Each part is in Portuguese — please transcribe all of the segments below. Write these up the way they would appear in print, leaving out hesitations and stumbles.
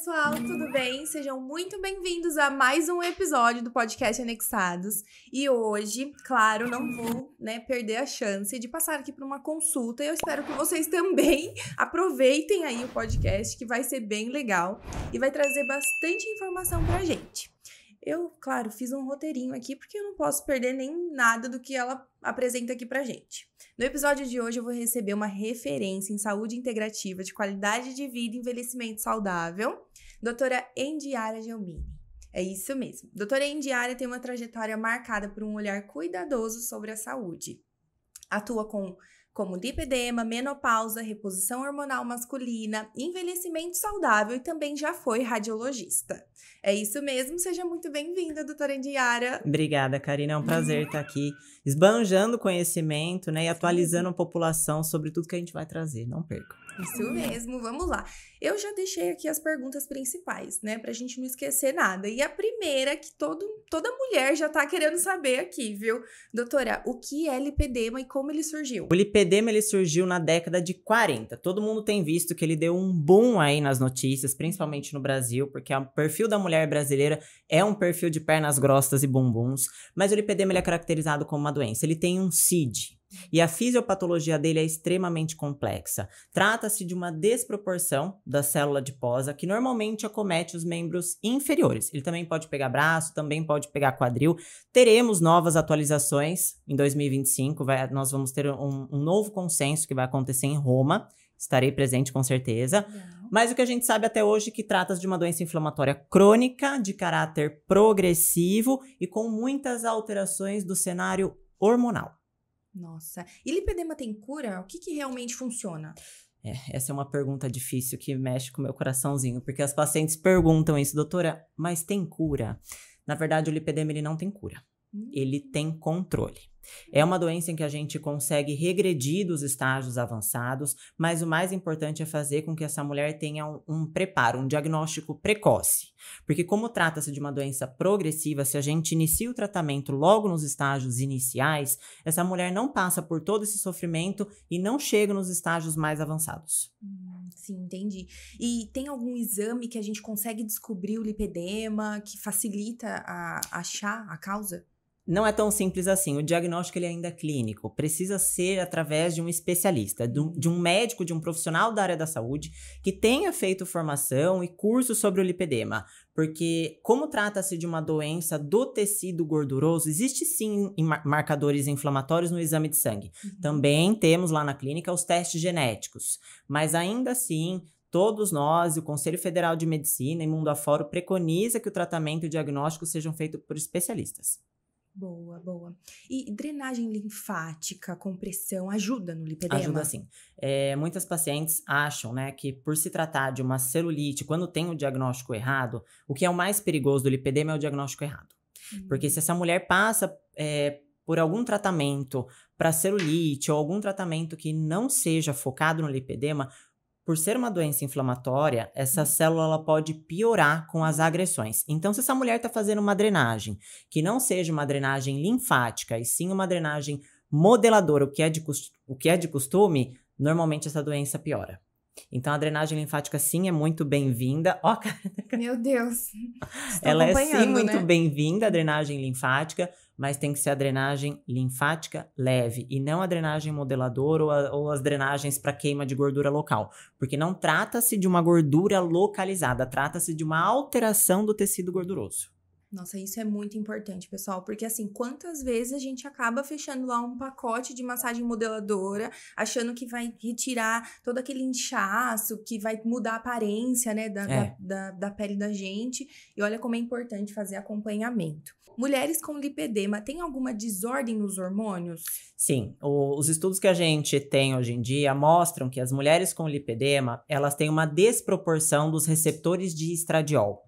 pessoal, tudo bem? Sejam muito bem-vindos a mais um episódio do podcast Anexados. E hoje, claro, não vou, perder a chance de passar aqui por uma consulta. Eu espero que vocês também aproveitem aí o podcast, que vai ser bem legal e vai trazer bastante informação pra gente. Eu, claro, fiz um roteirinho aqui porque eu não posso perder nem nada do que ela apresenta aqui pra gente. No episódio de hoje eu vou receber uma referência em saúde integrativa de qualidade de vida e envelhecimento saudável, doutora Endiara Gelmini. É isso mesmo. Doutora Endiara tem uma trajetória marcada por um olhar cuidadoso sobre a saúde. Atua como lipedema, menopausa, reposição hormonal masculina, envelhecimento saudável e também já foi radiologista. É isso mesmo, seja muito bem-vinda, doutora Endiara. Obrigada, Karina, é um prazer estar aqui esbanjando conhecimento, e atualizando a população sobre tudo que a gente vai trazer, não perca. Isso mesmo, vamos lá. Eu já deixei aqui as perguntas principais, pra gente não esquecer nada. E a primeira que toda mulher já tá querendo saber aqui, viu? Doutora, o que é lipedema e como ele surgiu? O lipedema, ele surgiu na década de 40. Todo mundo tem visto que ele deu um boom aí nas notícias, principalmente no Brasil, porque o perfil da mulher brasileira é um perfil de pernas grossas e bumbuns. Mas o lipedema, ele é caracterizado como uma doença. Ele tem um CID. E a fisiopatologia dele é extremamente complexa. Trata-se de uma desproporção da célula adiposa que normalmente acomete os membros inferiores. Ele também pode pegar braço, também pode pegar quadril. Teremos novas atualizações em 2025. Nós vamos ter um novo consenso que vai acontecer em Roma. Estarei presente com certeza. Mas o que a gente sabe até hoje é que trata-se de uma doença inflamatória crônica, de caráter progressivo e com muitas alterações do cenário hormonal. Nossa, e lipedema tem cura? O que realmente funciona? Essa é uma pergunta difícil que mexe com o meu coraçãozinho, porque as pacientes perguntam isso, doutora, mas tem cura? Na verdade, o lipedema ele não tem cura, ele tem controle. É uma doença em que a gente consegue regredir dos estágios avançados, mas o mais importante é fazer com que essa mulher tenha um preparo, um diagnóstico precoce. Porque como trata-se de uma doença progressiva, se a gente inicia o tratamento logo nos estágios iniciais, essa mulher não passa por todo esse sofrimento e não chega nos estágios mais avançados. Sim, entendi. E tem algum exame que a gente consegue descobrir o lipedema, que facilita a achar a causa? Não é tão simples assim, o diagnóstico ele ainda é clínico, precisa ser através de um especialista, de um médico, de um profissional da área da saúde que tenha feito formação e curso sobre o lipedema, porque como trata-se de uma doença do tecido gorduroso, existe sim marcadores inflamatórios no exame de sangue. Também temos lá na clínica os testes genéticos, mas ainda assim todos nós, o Conselho Federal de Medicina e Mundo Afora preconiza que o tratamento e o diagnóstico sejam feitos por especialistas. Boa, boa. E drenagem linfática, compressão, ajuda no lipedema? Ajuda sim. Muitas pacientes acham, que por se tratar de uma celulite, quando tem o diagnóstico errado, o que é o mais perigoso do lipedema é o diagnóstico errado. Porque se essa mulher passa por algum tratamento para celulite ou algum tratamento que não seja focado no lipedema, por ser uma doença inflamatória, essa célula ela pode piorar com as agressões. Então, se essa mulher está fazendo uma drenagem que não seja uma drenagem linfática, e sim uma drenagem modeladora, o que é de costume, normalmente essa doença piora. Então, a drenagem linfática, sim, é muito bem-vinda. Meu Deus! Ela é, sim, muito bem-vinda, a drenagem linfática, mas tem que ser a drenagem linfática leve e não a drenagem modeladora ou as drenagens para queima de gordura local, porque não trata-se de uma gordura localizada, trata-se de uma alteração do tecido gorduroso. Nossa, isso é muito importante, pessoal, porque assim, quantas vezes a gente acaba fechando lá um pacote de massagem modeladora, achando que vai retirar todo aquele inchaço, que vai mudar a aparência, da pele da gente, e olha como é importante fazer acompanhamento. Mulheres com lipedema, tem alguma desordem nos hormônios? Sim, os estudos que a gente tem hoje em dia mostram que as mulheres com lipedema, elas têm uma desproporção dos receptores de estradiol.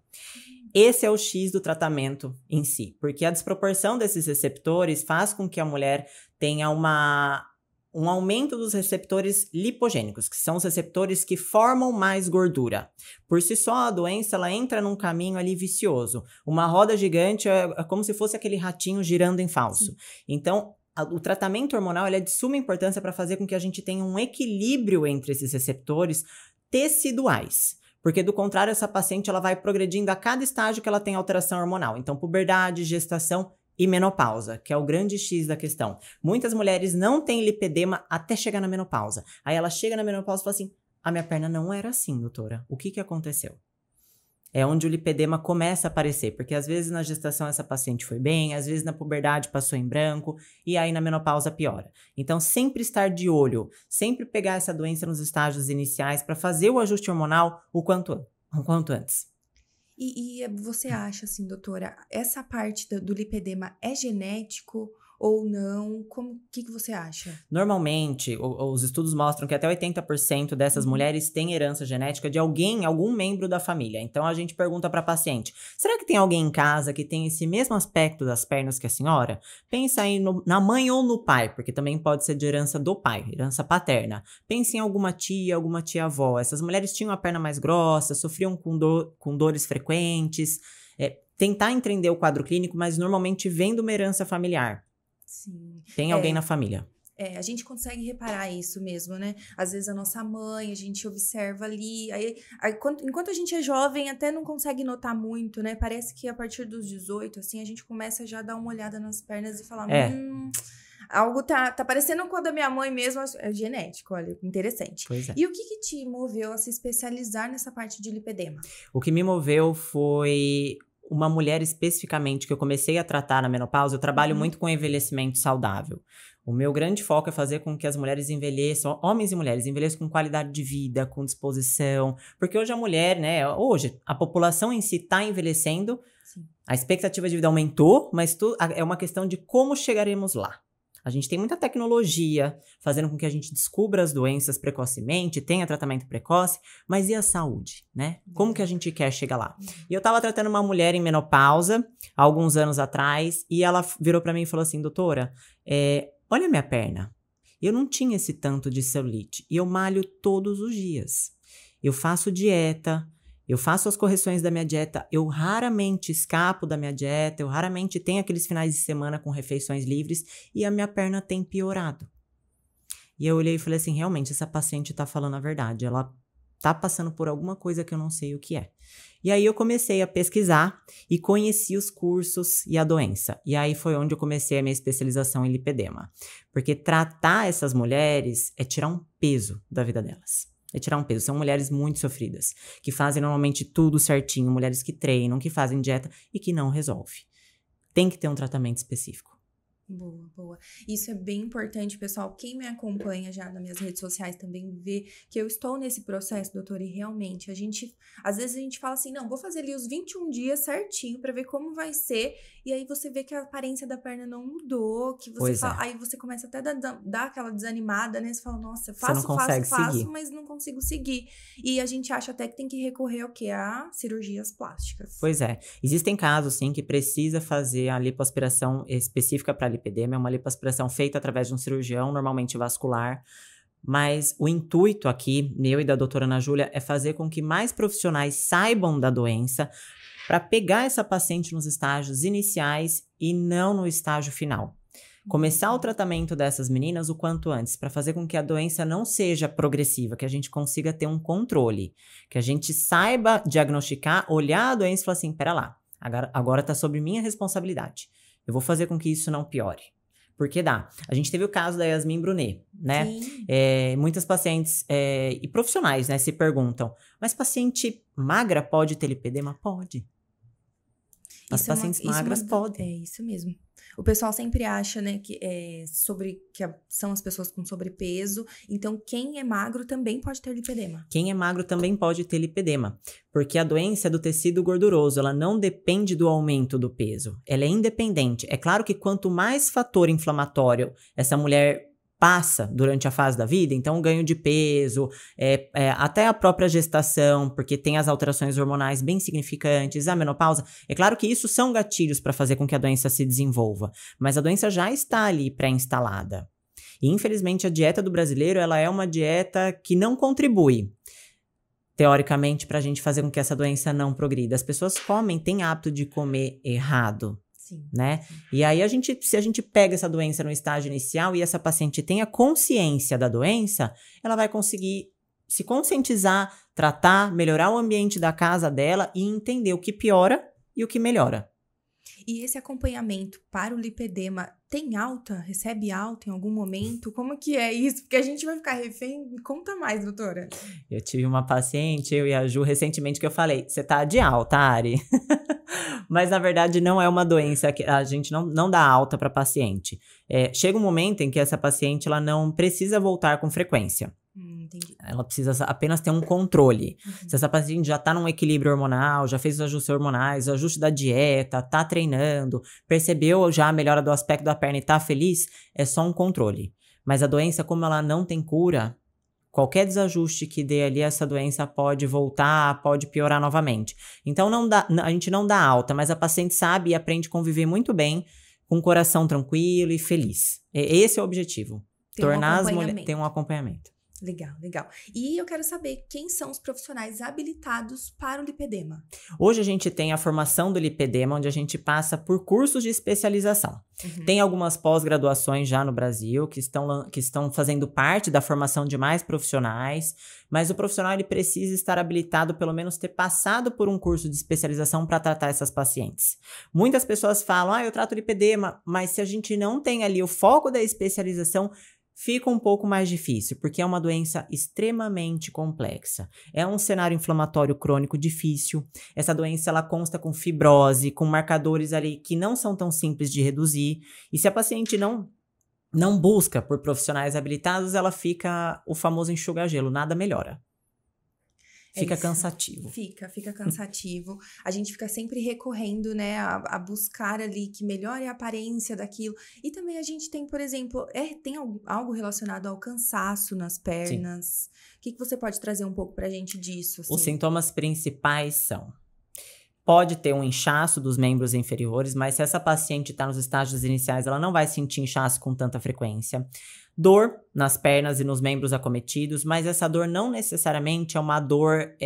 Esse é o X do tratamento em si, porque a desproporção desses receptores faz com que a mulher tenha um aumento dos receptores lipogênicos, que são os receptores que formam mais gordura. Por si só, a doença ela entra num caminho ali vicioso. Uma roda gigante é como se fosse aquele ratinho girando em falso. Então, o tratamento hormonal ele é de suma importância para fazer com que a gente tenha um equilíbrio entre esses receptores teciduais. Porque, do contrário, essa paciente ela vai progredindo a cada estágio que ela tem alteração hormonal. Então, puberdade, gestação e menopausa, que é o grande X da questão. Muitas mulheres não têm lipedema até chegar na menopausa. Aí ela chega na menopausa e fala assim, a minha perna não era assim, doutora. O que aconteceu? É onde o lipedema começa a aparecer, porque às vezes na gestação essa paciente foi bem, às vezes na puberdade passou em branco, e aí na menopausa piora. Então, sempre estar de olho, sempre pegar essa doença nos estágios iniciais para fazer o ajuste hormonal o quanto antes. E você acha, assim, doutora, essa parte do lipedema é genético ou não? O que você acha? Normalmente, os estudos mostram que até 80% dessas mulheres têm herança genética de algum membro da família. Então, a gente pergunta para a paciente, será que tem alguém em casa que tem esse mesmo aspecto das pernas que a senhora? Pensa aí na mãe ou no pai, porque também pode ser de herança do pai, herança paterna. Pense em alguma tia-avó. Essas mulheres tinham a perna mais grossa, sofriam com dores frequentes. Tentar entender o quadro clínico, mas normalmente vem de uma herança familiar. Sim. Tem alguém na família. A gente consegue reparar isso mesmo, né? Às vezes a nossa mãe, a gente observa ali. Enquanto a gente é jovem, até não consegue notar muito, né? Parece que a partir dos 18, assim, a gente começa já a dar uma olhada nas pernas e falar, algo tá parecendo com a da minha mãe mesmo. É genético, olha, interessante. Pois é. E o que te moveu a se especializar nessa parte de lipedema? O que me moveu foi uma mulher especificamente que eu comecei a tratar na menopausa. Eu trabalho muito com envelhecimento saudável. O meu grande foco é fazer com que as mulheres envelheçam, homens e mulheres, envelheçam com qualidade de vida, com disposição. Porque hoje a mulher, né, hoje a população em si está envelhecendo, sim, a expectativa de vida aumentou, mas é uma questão de como chegaremos lá. A gente tem muita tecnologia fazendo com que a gente descubra as doenças precocemente, tenha tratamento precoce, mas e a saúde, né? Como que a gente quer chegar lá? E eu tava tratando uma mulher em menopausa, há alguns anos atrás, e ela virou pra mim e falou assim, doutora, olha a minha perna. Eu não tinha esse tanto de celulite, e eu malho todos os dias. Eu faço dieta, eu faço as correções da minha dieta, eu raramente escapo da minha dieta, eu raramente tenho aqueles finais de semana com refeições livres e a minha perna tem piorado. E eu olhei e falei assim, realmente, essa paciente tá falando a verdade, ela tá passando por alguma coisa que eu não sei o que é. E aí eu comecei a pesquisar e conheci os cursos e a doença. E aí foi onde eu comecei a minha especialização em lipedema. Porque tratar essas mulheres é tirar um peso da vida delas. É tirar um peso. São mulheres muito sofridas, que fazem normalmente tudo certinho, mulheres que treinam, que fazem dieta e que não resolve. Tem que ter um tratamento específico. Boa, boa. Isso é bem importante, pessoal. Quem me acompanha já nas minhas redes sociais também vê que eu estou nesse processo, doutora, e realmente, às vezes a gente fala assim, não, vou fazer ali os 21 dias certinho pra ver como vai ser, e aí você vê que a aparência da perna não mudou, que você fala, aí você começa até a dar aquela desanimada, né? Você fala, nossa, faço, mas não consigo seguir. E a gente acha até que tem que recorrer ao quê? A cirurgias plásticas. Pois é. Existem casos, sim, que precisa fazer a lipoaspiração específica para lipedema, é uma lipoaspiração feita através de um cirurgião, normalmente vascular, mas o intuito aqui, meu e da doutora Ana Júlia, é fazer com que mais profissionais saibam da doença para pegar essa paciente nos estágios iniciais e não no estágio final. Começar o tratamento dessas meninas o quanto antes, para fazer com que a doença não seja progressiva, que a gente consiga ter um controle, que a gente saiba diagnosticar, olhar a doença e falar assim, pera lá, agora tá sob minha responsabilidade. Eu vou fazer com que isso não piore. Porque dá. A gente teve o caso da Yasmin Brunet, né? Muitas pacientes e profissionais, né, se perguntam, mas paciente magra pode ter lipedema? Pode. As pacientes magras podem. É isso mesmo. O pessoal sempre acha, né, que são as pessoas com sobrepeso. Então, quem é magro também pode ter lipedema. Quem é magro também pode ter lipedema. Porque a doença é do tecido gorduroso. Ela não depende do aumento do peso. Ela é independente. É claro que quanto mais fator inflamatório essa mulher passa durante a fase da vida, então o ganho de peso, até a própria gestação, porque tem as alterações hormonais bem significantes, a menopausa, é claro que isso são gatilhos para fazer com que a doença se desenvolva, mas a doença já está ali pré-instalada. E infelizmente a dieta do brasileiro, ela é uma dieta que não contribui, teoricamente, para a gente fazer com que essa doença não progrida. As pessoas têm hábito de comer errado. Sim, né? Sim. E aí, se a gente pega essa doença no estágio inicial e essa paciente tem a consciência da doença, ela vai conseguir se conscientizar, tratar, melhorar o ambiente da casa dela e entender o que piora e o que melhora. E esse acompanhamento para o lipedema tem alta? Recebe alta em algum momento? Como que é isso? Porque a gente vai ficar refém. Conta mais, doutora. Eu tive uma paciente, eu e a Ju, recentemente, que eu falei, você tá de alta, Ari. Mas, na verdade, não é uma doença que a gente não dá alta para paciente. Chega um momento em que essa paciente ela não precisa voltar com frequência. Entendi. Ela precisa apenas ter um controle. Se essa paciente já tá num equilíbrio hormonal, já fez os ajustes hormonais, o ajuste da dieta, tá treinando, percebeu já a melhora do aspecto da perna e tá feliz, é só um controle. Mas a doença, como ela não tem cura, qualquer desajuste que dê ali, essa doença pode voltar, pode piorar novamente. Então, a gente não dá alta, mas a paciente sabe e aprende a conviver muito bem, com o coração tranquilo e feliz. Esse é o objetivo. Tornar as mulheres... Ter um acompanhamento. Legal, legal. E eu quero saber quem são os profissionais habilitados para o lipedema. Hoje a gente tem a formação do lipedema, onde a gente passa por cursos de especialização. Tem algumas pós-graduações já no Brasil que estão fazendo parte da formação de mais profissionais, mas o profissional ele precisa estar habilitado, pelo menos ter passado por um curso de especialização para tratar essas pacientes. Muitas pessoas falam, eu trato lipedema, mas se a gente não tem ali o foco da especialização, fica um pouco mais difícil, porque é uma doença extremamente complexa. É um cenário inflamatório crônico difícil. Essa doença, ela consta com fibrose, com marcadores ali que não são tão simples de reduzir. E se a paciente não busca por profissionais habilitados, ela fica o famoso enxuga-gelo, nada melhora. Fica cansativo. Fica cansativo. A gente fica sempre recorrendo, né, a buscar ali que melhore a aparência daquilo. E também a gente tem, por exemplo, tem algo relacionado ao cansaço nas pernas. Sim. O que você pode trazer um pouco pra gente disso? Assim? Os sintomas principais são... Pode ter um inchaço dos membros inferiores, mas se essa paciente está nos estágios iniciais, ela não vai sentir inchaço com tanta frequência. Dor nas pernas e nos membros acometidos, mas essa dor não necessariamente é uma dor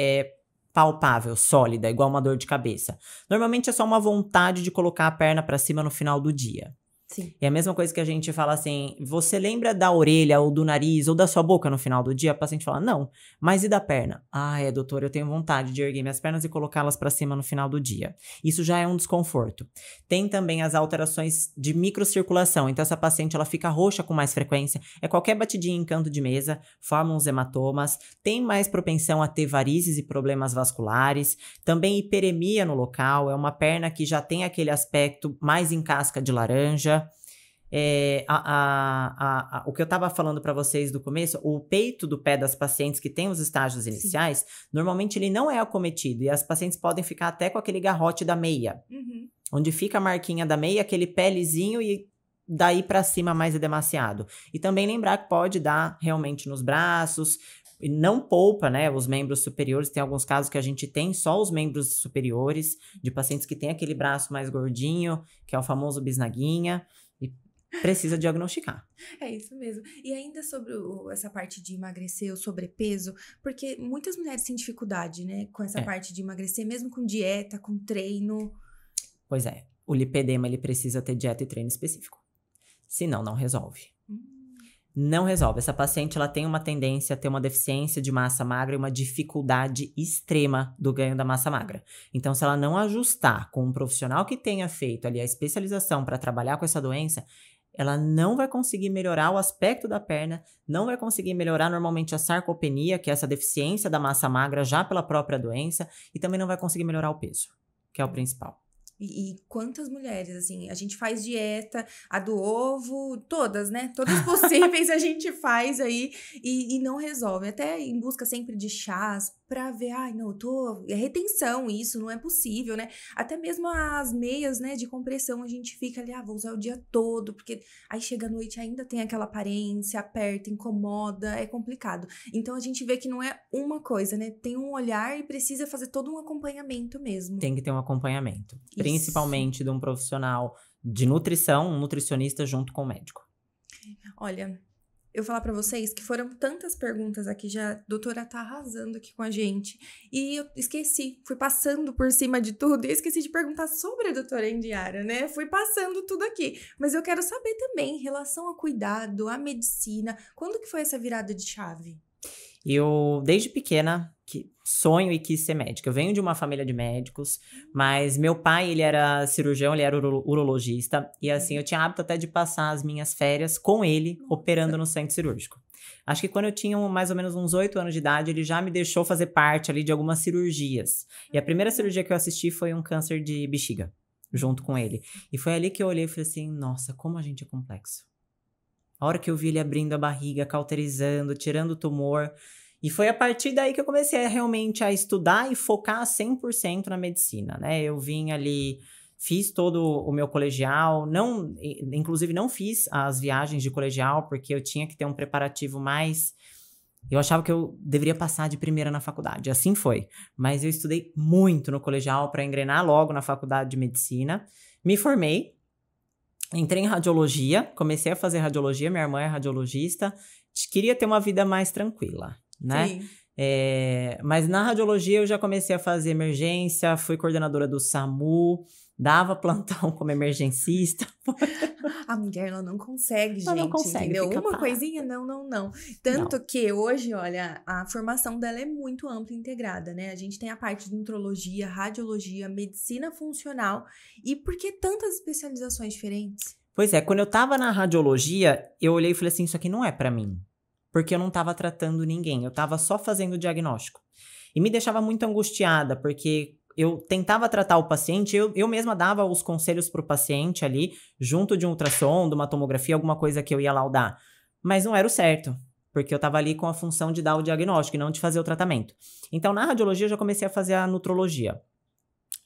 palpável, sólida, igual uma dor de cabeça. Normalmente é só uma vontade de colocar a perna para cima no final do dia. Sim. É a mesma coisa que a gente fala assim, você lembra da orelha ou do nariz ou da sua boca no final do dia? A paciente fala, não, mas e da perna? Doutor, eu tenho vontade de erguer minhas pernas e colocá-las para cima no final do dia. Isso já é um desconforto. Tem também as alterações de microcirculação, então essa paciente ela fica roxa com mais frequência, qualquer batidinha em canto de mesa, forma uns hematomas, tem mais propensão a ter varizes e problemas vasculares, também hiperemia no local, é uma perna que já tem aquele aspecto mais em casca de laranja. O que eu estava falando para vocês do começo, o peito do pé das pacientes que tem os estágios iniciais, sim, normalmente ele não é acometido e as pacientes podem ficar até com aquele garrote da meia, onde fica a marquinha da meia, aquele pé lisinho e daí para cima mais edemaciado. E também lembrar que pode dar realmente nos braços, e não poupa, né, os membros superiores. Tem alguns casos que a gente tem só os membros superiores, de pacientes que tem aquele braço mais gordinho, que é o famoso bisnaguinha, precisa diagnosticar. É isso mesmo. E ainda sobre essa parte de emagrecer, o sobrepeso, porque muitas mulheres têm dificuldade, né, com essa parte de emagrecer, mesmo com dieta, com treino. Pois é. O lipedema, ele precisa ter dieta e treino específico. Senão, não resolve. Não resolve. Essa paciente, ela tem uma tendência a ter uma deficiência de massa magra e uma dificuldade extrema do ganho da massa magra. Então, se ela não ajustar com um profissional que tenha feito ali a especialização para trabalhar com essa doença, ela não vai conseguir melhorar o aspecto da perna, não vai conseguir melhorar normalmente a sarcopenia, que é essa deficiência da massa magra já pela própria doença, e também não vai conseguir melhorar o peso, que é o principal. E quantas mulheres, assim, a gente faz dieta, a do ovo, todas, né? Todas possíveis a gente faz aí e não resolve. Até em busca sempre de chás pra ver, é retenção isso, não é possível, né? Até mesmo as meias, né, de compressão, a gente fica ali, vou usar o dia todo, porque aí chega a noite ainda tem aquela aparência, aperta, incomoda, é complicado. Então a gente vê que não é uma coisa, né? Tem um olhar e precisa fazer todo um acompanhamento mesmo. Tem que ter um acompanhamento. Principalmente de um profissional de nutrição, um nutricionista junto com o médico. Olha, eu falar pra vocês que foram tantas perguntas aqui já, a doutora tá arrasando aqui com a gente. E eu esqueci, fui passando por cima de tudo e esqueci de perguntar sobre a doutora Indiara, né? Fui passando tudo aqui. Mas eu quero saber também, em relação ao cuidado, à medicina, quando que foi essa virada de chave? Eu, desde pequena, sonho e quis ser médica. Eu venho de uma família de médicos, mas meu pai, ele era cirurgião, ele era urologista. E assim, eu tinha hábito até de passar as minhas férias com ele, operando no centro cirúrgico. Acho que quando eu tinha mais ou menos uns 8 anos de idade, ele já me deixou fazer parte ali de algumas cirurgias. E a primeira cirurgia que eu assisti foi um câncer de bexiga, junto com ele. E foi ali que eu olhei e falei assim, nossa, como a gente é complexo. A hora que eu vi ele abrindo a barriga, cauterizando, tirando o tumor. E foi a partir daí que eu comecei realmente a estudar e focar 100% na medicina, né? Eu vim ali, fiz todo o meu colegial, inclusive não fiz as viagens de colegial, porque eu tinha que ter um preparativo mais... Eu achava que eu deveria passar de primeira na faculdade, assim foi. Mas eu estudei muito no colegial para engrenar logo na faculdade de medicina. Me formei. Entrei em radiologia, comecei a fazer radiologia, minha irmã é radiologista, queria ter uma vida mais tranquila, né? Sim. Mas na radiologia eu já comecei a fazer emergência, fui coordenadora do SAMU, dava plantão como emergencista. A mulher, ela não consegue, gente, Ela não consegue, entendeu? fica Uma parada. coisinha, não. Tanto que hoje, olha, a formação dela é muito ampla e integrada, né? A gente tem a parte de nutrologia, radiologia, medicina funcional. E por que tantas especializações diferentes? Pois é, quando eu tava na radiologia, eu olhei e falei assim, isso aqui não é pra mim. Porque eu não tava tratando ninguém, eu tava só fazendo o diagnóstico. E me deixava muito angustiada, porque eu tentava tratar o paciente, eu mesma dava os conselhos pro paciente ali, junto de um ultrassom, de uma tomografia, alguma coisa que eu ia laudar. Mas não era o certo, porque eu tava ali com a função de dar o diagnóstico e não de fazer o tratamento. Então, na radiologia, eu já comecei a fazer a nutrologia.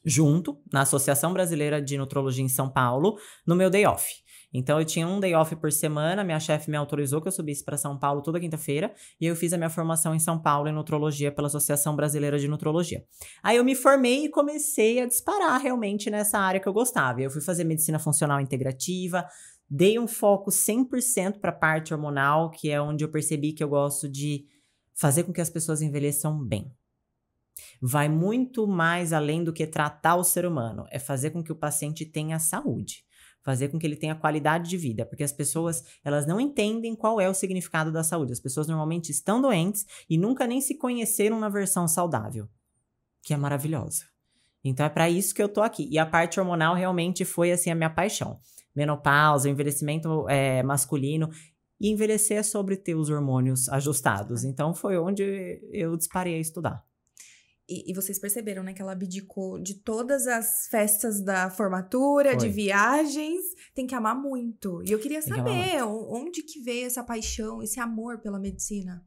Junto, na Associação Brasileira de Nutrologia em São Paulo, no meu day off. Então, eu tinha um day off por semana, minha chefe me autorizou que eu subisse para São Paulo toda quinta-feira, e eu fiz a minha formação em São Paulo em nutrologia pela Associação Brasileira de Nutrologia. Aí eu me formei e comecei a disparar realmente nessa área que eu gostava. Eu fui fazer medicina funcional integrativa, dei um foco 100% para a parte hormonal, que é onde eu percebi que eu gosto de fazer com que as pessoas envelheçam bem. Vai muito mais além do que tratar o ser humano, é fazer com que o paciente tenha saúde. Fazer com que ele tenha qualidade de vida, porque as pessoas, elas não entendem qual é o significado da saúde. As pessoas normalmente estão doentes e nunca nem se conheceram na versão saudável, que é maravilhosa. Então é para isso que eu tô aqui. E a parte hormonal realmente foi assim a minha paixão. Menopausa, envelhecimento masculino. E envelhecer é sobre ter os hormônios ajustados. Então foi onde eu disparei a estudar. E vocês perceberam, né, que ela abdicou de todas as festas da formatura, de viagens. Tem que amar muito. E eu queria saber onde que veio essa paixão, esse amor pela medicina.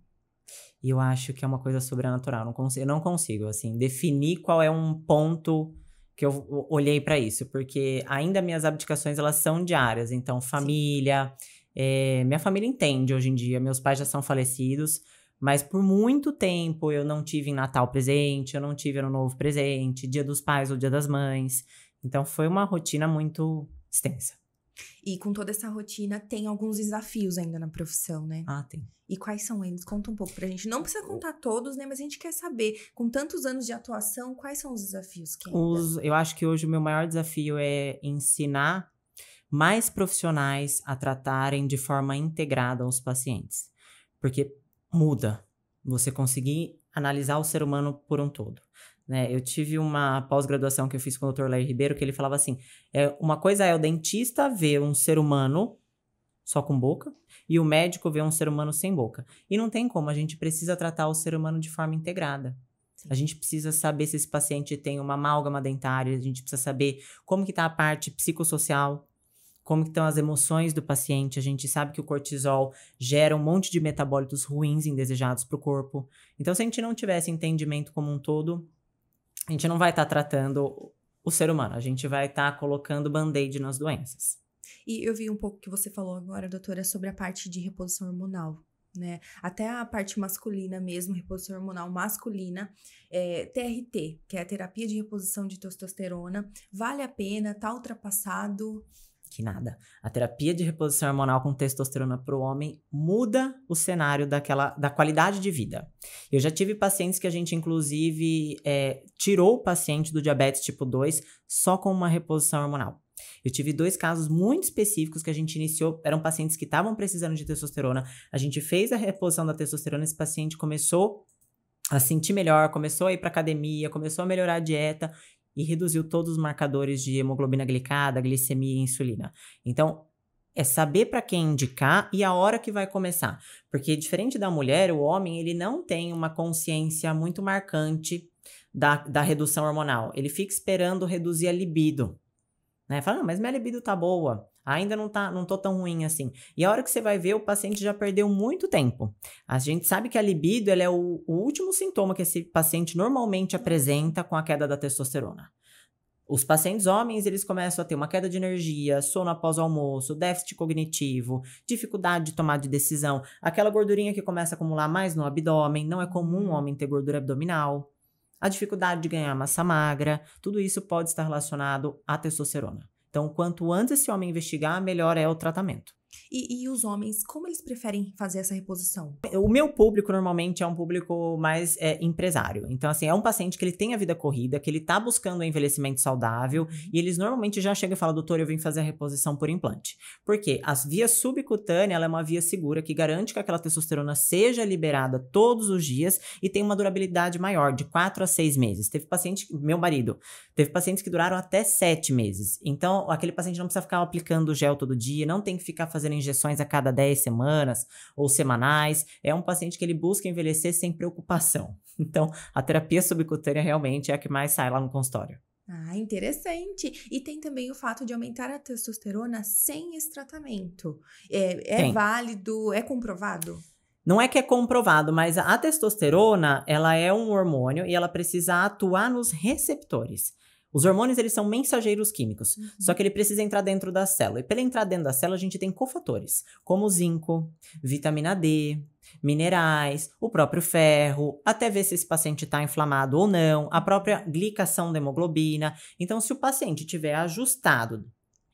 E eu acho que é uma coisa sobrenatural. Eu não consigo, assim, definir qual é um ponto que eu olhei para isso. Porque ainda minhas abdicações, elas são diárias. Então, família... minha família entende hoje em dia. Meus pais já são falecidos. Mas por muito tempo eu não tive em Natal presente, eu não tive Ano Novo presente, Dia dos Pais ou Dia das Mães. Então foi uma rotina muito extensa. E com toda essa rotina tem alguns desafios ainda na profissão, né? Ah, tem. E quais são eles? Conta um pouco pra gente. Não precisa contar todos, né? Mas a gente quer saber, com tantos anos de atuação, quais são os desafios que ainda... Eu acho que hoje o meu maior desafio é ensinar mais profissionais a tratarem de forma integrada os pacientes. Porque muda você conseguir analisar o ser humano por um todo, né? Eu tive uma pós-graduação que eu fiz com o Dr. Lair Ribeiro, que ele falava assim, uma coisa é o dentista ver um ser humano só com boca, e o médico ver um ser humano sem boca. E não tem como, a gente precisa tratar o ser humano de forma integrada. Sim. A gente precisa saber se esse paciente tem uma amálgama dentária, a gente precisa saber como que tá a parte psicossocial, como estão as emoções do paciente. A gente sabe que o cortisol gera um monte de metabólitos ruins, indesejados para o corpo. Então, se a gente não tivesse entendimento como um todo, a gente não vai estar tratando o ser humano. A gente vai estar colocando band-aid nas doenças. E eu vi um pouco que você falou agora, doutora, sobre a parte de reposição hormonal, né? Até a parte masculina mesmo, reposição hormonal masculina, TRT, que é a terapia de reposição de testosterona. Vale a pena? Tá ultrapassado? Que nada. A terapia de reposição hormonal com testosterona para o homem muda o cenário da qualidade de vida. Eu já tive pacientes que a gente, inclusive, tirou o paciente do diabetes tipo 2 só com uma reposição hormonal. Eu tive 2 casos muito específicos que a gente iniciou, eram pacientes que estavam precisando de testosterona, a gente fez a reposição da testosterona, esse paciente começou a sentir melhor, começou a ir pra academia, começou a melhorar a dieta e reduziu todos os marcadores de hemoglobina glicada, glicemia e insulina. Então, é saber para quem indicar e a hora que vai começar. Porque diferente da mulher, o homem ele não tem uma consciência muito marcante da redução hormonal. Ele fica esperando reduzir a libido. Né? Fala, não, mas minha libido tá boa. Ainda não tô tão ruim assim. E a hora que você vai ver, o paciente já perdeu muito tempo. A gente sabe que a libido ela é o último sintoma que esse paciente normalmente apresenta com a queda da testosterona. Os pacientes homens, eles começam a ter uma queda de energia, sono após o almoço, déficit cognitivo, dificuldade de tomar de decisão, aquela gordurinha que começa a acumular mais no abdômen, não é comum um homem ter gordura abdominal, a dificuldade de ganhar massa magra, tudo isso pode estar relacionado à testosterona. Então, quanto antes esse homem investigar, melhor é o tratamento. E os homens, como eles preferem fazer essa reposição? O meu público normalmente é um público mais empresário. Então, assim, é um paciente que ele tem a vida corrida, que ele tá buscando um envelhecimento saudável e eles normalmente já chegam e falam, doutor, eu vim fazer a reposição por implante. Por quê? A via subcutânea, ela é uma via segura que garante que aquela testosterona seja liberada todos os dias e tem uma durabilidade maior, de 4 a 6 meses. Teve paciente, meu marido, teve pacientes que duraram até 7 meses. Então, aquele paciente não precisa ficar aplicando gel todo dia, não tem que ficar fazendo injeções a cada 10 semanas ou semanais. É um paciente que ele busca envelhecer sem preocupação. Então, a terapia subcutânea realmente é a que mais sai lá no consultório. Ah, interessante. E tem também o fato de aumentar a testosterona sem esse tratamento. É válido? É comprovado? Não é que é comprovado, mas a testosterona, ela é um hormônio e ela precisa atuar nos receptores. Os hormônios, eles são mensageiros químicos, só que ele precisa entrar dentro da célula. E para ele entrar dentro da célula, a gente tem cofatores, como zinco, vitamina D, minerais, o próprio ferro, até ver se esse paciente está inflamado ou não, a própria glicação da hemoglobina. Então, se o paciente tiver ajustado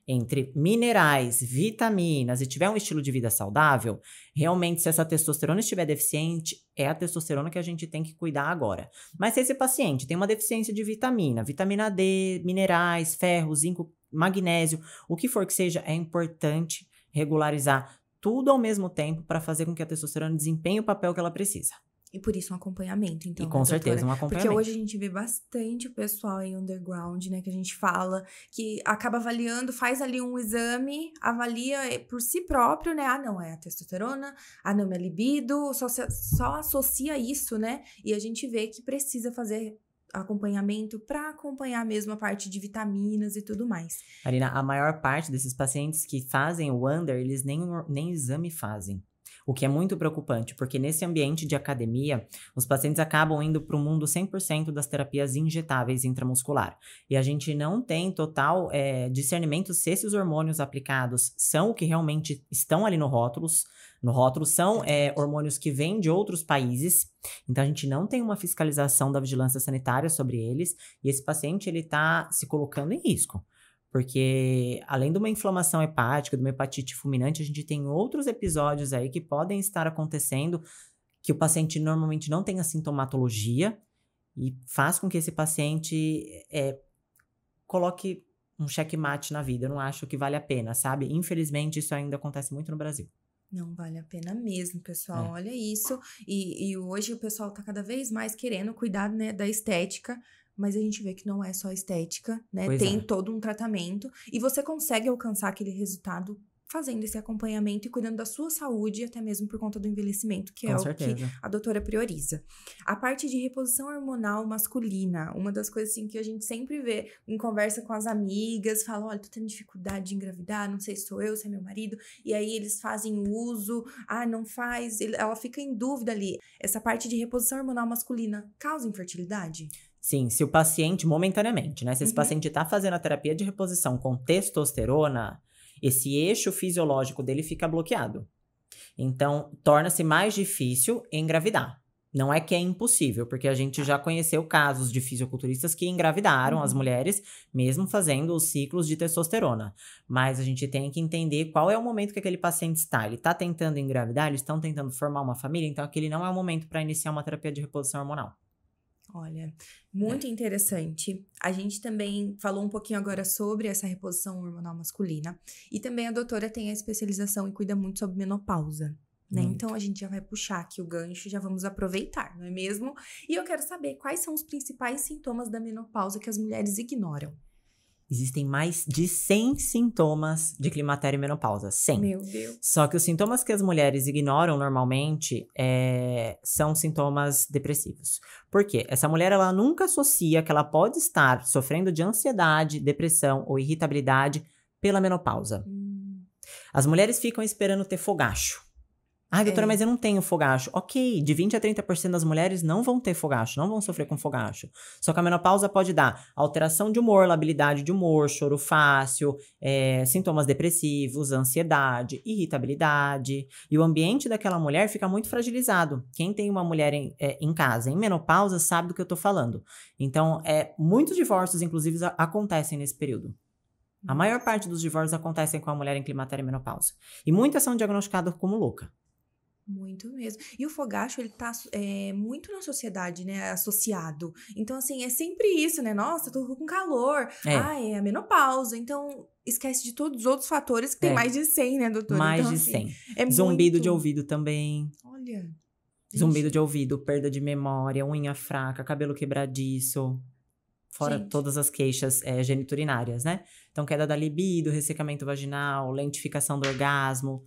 entre minerais, vitaminas e tiver um estilo de vida saudável, realmente se essa testosterona estiver deficiente, é a testosterona que a gente tem que cuidar agora. Mas se esse paciente tem uma deficiência de vitamina D, minerais, ferro, zinco, magnésio, o que for que seja, é importante regularizar tudo ao mesmo tempo para fazer com que a testosterona desempenhe o papel que ela precisa. E por isso um acompanhamento, então. E com certeza um acompanhamento. Porque hoje a gente vê bastante o pessoal em underground, né? Que a gente fala, que acaba avaliando, faz ali um exame, avalia por si próprio, né? Ah, não, é a testosterona, ah, não, é libido, só associa isso, né? E a gente vê que precisa fazer acompanhamento para acompanhar mesmo a parte de vitaminas e tudo mais. Marina, a maior parte desses pacientes que fazem o under, eles nem exame fazem. O que é muito preocupante, porque nesse ambiente de academia, os pacientes acabam indo para o mundo 100% das terapias injetáveis intramuscular. E a gente não tem total discernimento se esses hormônios aplicados são o que realmente estão ali no rótulo. No rótulo são hormônios que vêm de outros países. Então, a gente não tem uma fiscalização da vigilância sanitária sobre eles. E esse paciente, ele está se colocando em risco. Porque, além de uma inflamação hepática, de uma hepatite fulminante, a gente tem outros episódios aí que podem estar acontecendo que o paciente normalmente não tem a sintomatologia e faz com que esse paciente coloque um checkmate na vida. Eu não acho que vale a pena, sabe? Infelizmente, isso ainda acontece muito no Brasil. Não vale a pena mesmo, pessoal. Olha isso. E hoje o pessoal tá cada vez mais querendo cuidar, né, da estética. Mas a gente vê que não é só estética, né? Pois tem todo um tratamento. E você consegue alcançar aquele resultado fazendo esse acompanhamento e cuidando da sua saúde, até mesmo por conta do envelhecimento, que é o que a doutora prioriza. A parte de reposição hormonal masculina, uma das coisas assim, que a gente sempre vê em conversa com as amigas, fala, olha, tô tendo dificuldade de engravidar, não sei se sou eu, se é meu marido, e aí eles fazem o uso, não faz, ela fica em dúvida ali. Essa parte de reposição hormonal masculina causa infertilidade? Sim, se o paciente, momentaneamente, né? Se esse paciente tá fazendo a terapia de reposição com testosterona, esse eixo fisiológico dele fica bloqueado. Então, torna-se mais difícil engravidar. Não é que é impossível, porque a gente já conheceu casos de fisiculturistas que engravidaram as mulheres, mesmo fazendo os ciclos de testosterona. Mas a gente tem que entender qual é o momento que aquele paciente está. Ele está tentando engravidar, eles estão tentando formar uma família, então aquele não é o momento para iniciar uma terapia de reposição hormonal. Olha, muito interessante. A gente também falou um pouquinho agora sobre essa reposição hormonal masculina. E também a doutora tem a especialização e cuida muito sobre menopausa, né? Muito. Então a gente já vai puxar aqui o gancho e já vamos aproveitar, não é mesmo? E eu quero saber quais são os principais sintomas da menopausa que as mulheres ignoram. Existem mais de 100 sintomas de climatério e menopausa. 100. Meu Deus. Só que os sintomas que as mulheres ignoram normalmente são sintomas depressivos. Por quê? Essa mulher, ela nunca associa que ela pode estar sofrendo de ansiedade, depressão ou irritabilidade pela menopausa. As mulheres ficam esperando ter fogacho. Ah, doutora, mas eu não tenho fogacho. Ok, de 20 a 30% das mulheres não vão ter fogacho, não vão sofrer com fogacho. Só que a menopausa pode dar alteração de humor, labilidade de humor, choro fácil, sintomas depressivos, ansiedade, irritabilidade. E o ambiente daquela mulher fica muito fragilizado. Quem tem uma mulher em casa em menopausa sabe do que eu tô falando. Então, muitos divórcios, inclusive, acontecem nesse período. A maior parte dos divórcios acontecem com a mulher em climatério e menopausa. E muitas são diagnosticadas como louca. Muito mesmo. E o fogacho, ele tá muito na sociedade, né, associado. Então, assim, é sempre isso, né? Nossa, tô com calor. É a menopausa. Então, esquece de todos os outros fatores, que tem mais de 100, né, doutora? Mais então, de assim, 100. Zumbido de ouvido também. Olha. Zumbido de ouvido, perda de memória, unha fraca, cabelo quebradiço. Fora todas as queixas geniturinárias, né? Então, queda da libido, ressecamento vaginal, lentificação do orgasmo.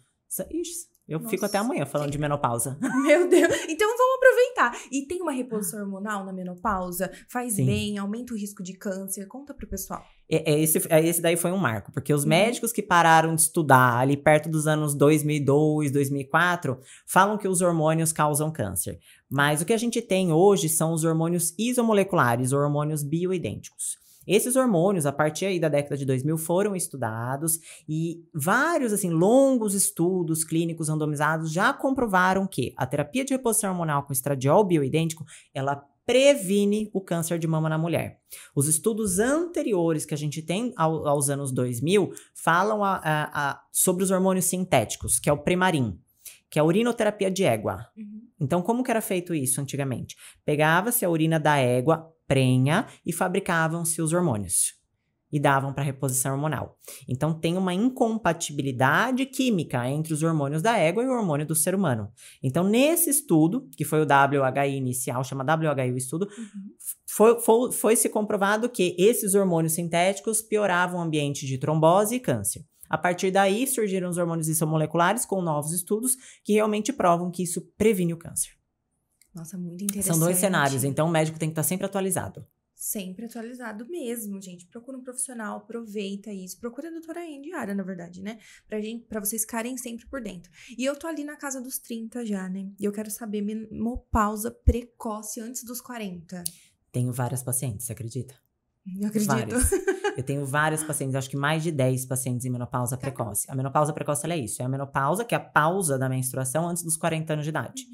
Ixi, eu fico até amanhã falando de menopausa. Meu Deus. Então, vamos aproveitar. E tem uma reposição hormonal na menopausa? Faz bem? Aumenta o risco de câncer? Conta pro pessoal. Esse daí foi um marco. Porque os médicos que pararam de estudar ali perto dos anos 2002, 2004, falam que os hormônios causam câncer. Mas o que a gente tem hoje são os hormônios isomoleculares, hormônios bioidênticos. Esses hormônios, a partir aí da década de 2000, foram estudados e vários, assim, longos estudos clínicos randomizados já comprovaram que a terapia de reposição hormonal com estradiol bioidêntico, ela previne o câncer de mama na mulher. Os estudos anteriores que a gente tem aos anos 2000 falam sobre os hormônios sintéticos, que é o Premarin, que é a urinoterapia de égua. Então, como que era feito isso antigamente? Pegava-se a urina da égua, prenha, e fabricavam-se os hormônios. E davam para reposição hormonal. Então, tem uma incompatibilidade química entre os hormônios da égua e o hormônio do ser humano. Então, nesse estudo, que foi o WHI inicial, chama WHI o estudo, foi se comprovado que esses hormônios sintéticos pioravam o ambiente de trombose e câncer. A partir daí, surgiram os hormônios isomoleculares com novos estudos que realmente provam que isso previne o câncer. Nossa, muito interessante. São 2 cenários, então o médico tem que estar sempre atualizado. Sempre atualizado mesmo, gente. Procura um profissional, aproveita isso. Procura a doutora Indiara, na verdade, né? Pra vocês ficarem sempre por dentro. E eu tô ali na casa dos 30 já, né? E eu quero saber menopausa precoce antes dos 40. Tenho várias pacientes, você acredita? Eu acredito. Várias. Eu tenho várias pacientes, acho que mais de 10 pacientes em menopausa precoce. A menopausa precoce, ela é isso. É a menopausa, que é a pausa da menstruação antes dos 40 anos de idade.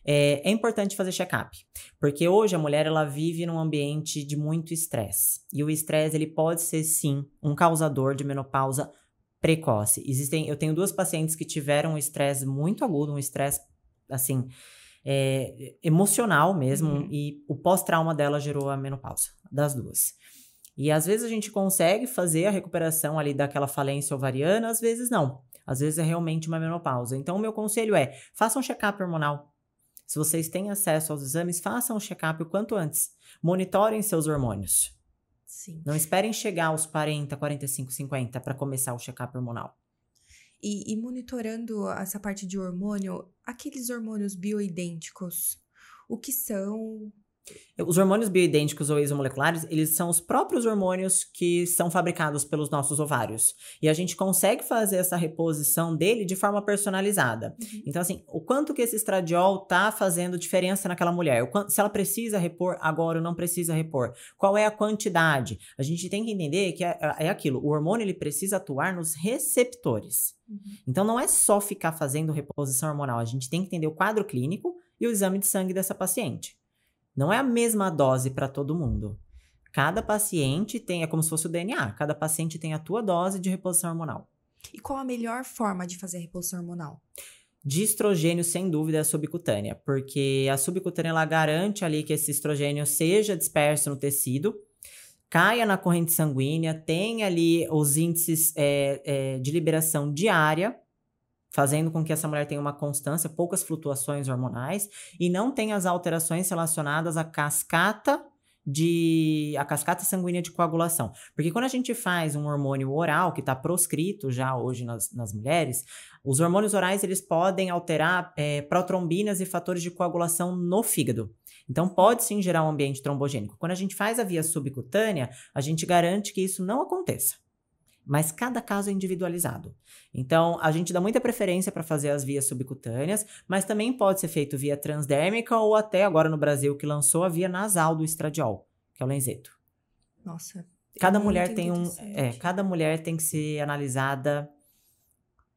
É importante fazer check-up, porque hoje a mulher, ela vive num ambiente de muito estresse. E o estresse, ele pode ser, sim, um causador de menopausa precoce. Eu tenho 2 pacientes que tiveram um estresse muito agudo, um estresse, assim, emocional mesmo, e o pós-trauma dela gerou a menopausa, das 2. E às vezes a gente consegue fazer a recuperação ali daquela falência ovariana, às vezes não. Às vezes é realmente uma menopausa. Então, o meu conselho é, façam um check-up hormonal. Se vocês têm acesso aos exames, façam um check-up o quanto antes. Monitorem seus hormônios. Sim. Não esperem chegar aos 40, 45, 50 para começar o check-up hormonal. E monitorando essa parte de hormônio, aqueles hormônios bioidênticos, o que são? Os hormônios bioidênticos ou isomoleculares, eles são os próprios hormônios que são fabricados pelos nossos ovários. E a gente consegue fazer essa reposição dele de forma personalizada. Então, assim, o quanto que esse estradiol tá fazendo diferença naquela mulher? Se ela precisa repor agora ou não precisa repor? Qual é a quantidade? A gente tem que entender que é aquilo. O hormônio, ele precisa atuar nos receptores. Então, não é só ficar fazendo reposição hormonal. A gente tem que entender o quadro clínico e o exame de sangue dessa paciente. Não é a mesma dose para todo mundo. Cada paciente é como se fosse o DNA. Cada paciente tem a tua dose de reposição hormonal. E qual a melhor forma de fazer a reposição hormonal? De estrogênio, sem dúvida, é a subcutânea, porque a subcutânea ela garante ali que esse estrogênio seja disperso no tecido, caia na corrente sanguínea, tenha ali os índices de liberação diária, fazendo com que essa mulher tenha uma constância, poucas flutuações hormonais, e não tenha as alterações relacionadas à cascata sanguínea de coagulação. Porque quando a gente faz um hormônio oral, que está proscrito já hoje nas mulheres, os hormônios orais eles podem alterar protrombinas e fatores de coagulação no fígado. Então, pode sim gerar um ambiente trombogênico. Quando a gente faz a via subcutânea, a gente garante que isso não aconteça. Mas cada caso é individualizado. Então, a gente dá muita preferência para fazer as vias subcutâneas, mas também pode ser feito via transdérmica ou até agora no Brasil que lançou a via nasal do estradiol, que é o Lenzeto. Nossa. Cada mulher tem que ser analisada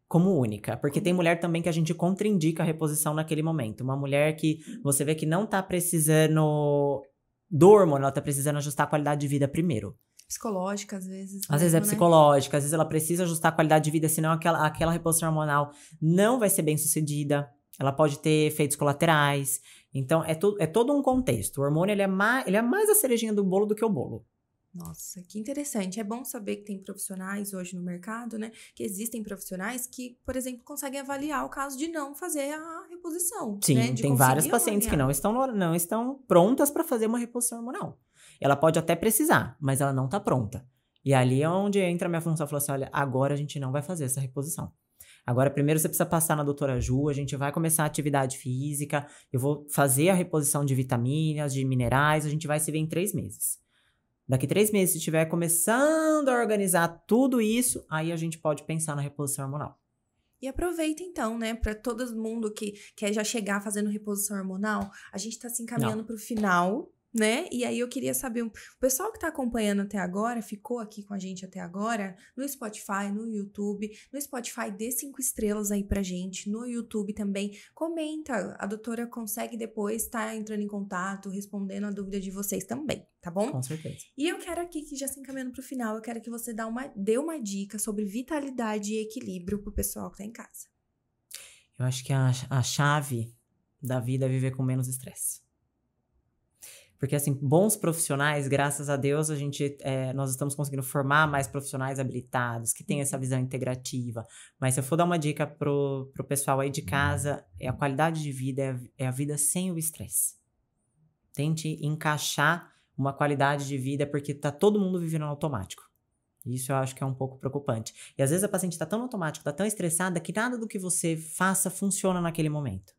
como única, porque tem mulher também que a gente contraindica a reposição naquele momento. Uma mulher que você vê que não tá precisando do hormônio, ela tá precisando ajustar a qualidade de vida primeiro. Psicológica, às vezes. Às vezes é psicológica, às vezes ela precisa ajustar a qualidade de vida, senão aquela reposição hormonal não vai ser bem sucedida. Ela pode ter efeitos colaterais. Então, é todo um contexto. O hormônio, ele é mais a cerejinha do bolo do que o bolo. Nossa, que interessante. É bom saber que tem profissionais hoje no mercado, né? Que existem profissionais que, por exemplo, conseguem avaliar o caso de não fazer a reposição. Sim, né? tem várias pacientes que não estão prontas para fazer uma reposição hormonal. Ela pode até precisar, mas ela não está pronta. E ali é onde entra a minha função. Falar assim, olha, agora a gente não vai fazer essa reposição. Agora, primeiro você precisa passar na doutora Ju, a gente vai começar a atividade física, eu vou fazer a reposição de vitaminas, de minerais, a gente vai se ver em 3 meses. Daqui 3 meses, se estiver começando a organizar tudo isso, aí a gente pode pensar na reposição hormonal. E aproveita então, né, para todo mundo que quer já chegar fazendo reposição hormonal, a gente tá se encaminhando para o final, né? E aí eu queria saber, o pessoal que tá acompanhando até agora, ficou aqui com a gente até agora, no Spotify, no YouTube, no Spotify dê 5 estrelas aí pra gente, no YouTube também, comenta, a doutora consegue depois estar entrando em contato, respondendo a dúvida de vocês também, tá bom? Com certeza. E eu quero aqui, que já se encaminhando pro final, eu quero que você dê uma dica sobre vitalidade e equilíbrio pro pessoal que tá em casa. Eu acho que a chave da vida é viver com menos estresse. Porque, assim, bons profissionais, graças a Deus, nós estamos conseguindo formar mais profissionais habilitados, que têm essa visão integrativa. Mas se eu for dar uma dica pro pessoal aí de casa, a qualidade de vida é a vida sem o estresse. Tente encaixar uma qualidade de vida, porque tá todo mundo vivendo no automático. Isso eu acho que é um pouco preocupante. E às vezes a paciente tá tão automática, tá tão estressada, que nada do que você faça funciona naquele momento.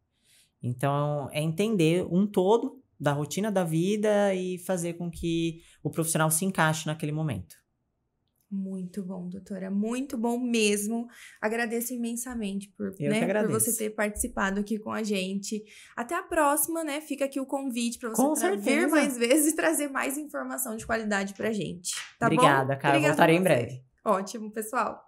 Então, é entender um todo da rotina da vida e fazer com que o profissional se encaixe naquele momento. Muito bom, doutora. Muito bom mesmo. Agradeço imensamente por você ter participado aqui com a gente. Até a próxima, né? Fica aqui o convite para você vir mais vezes e trazer mais informação de qualidade pra gente. Tá bom? Obrigada, Carla. Voltarei em breve. Ótimo, pessoal.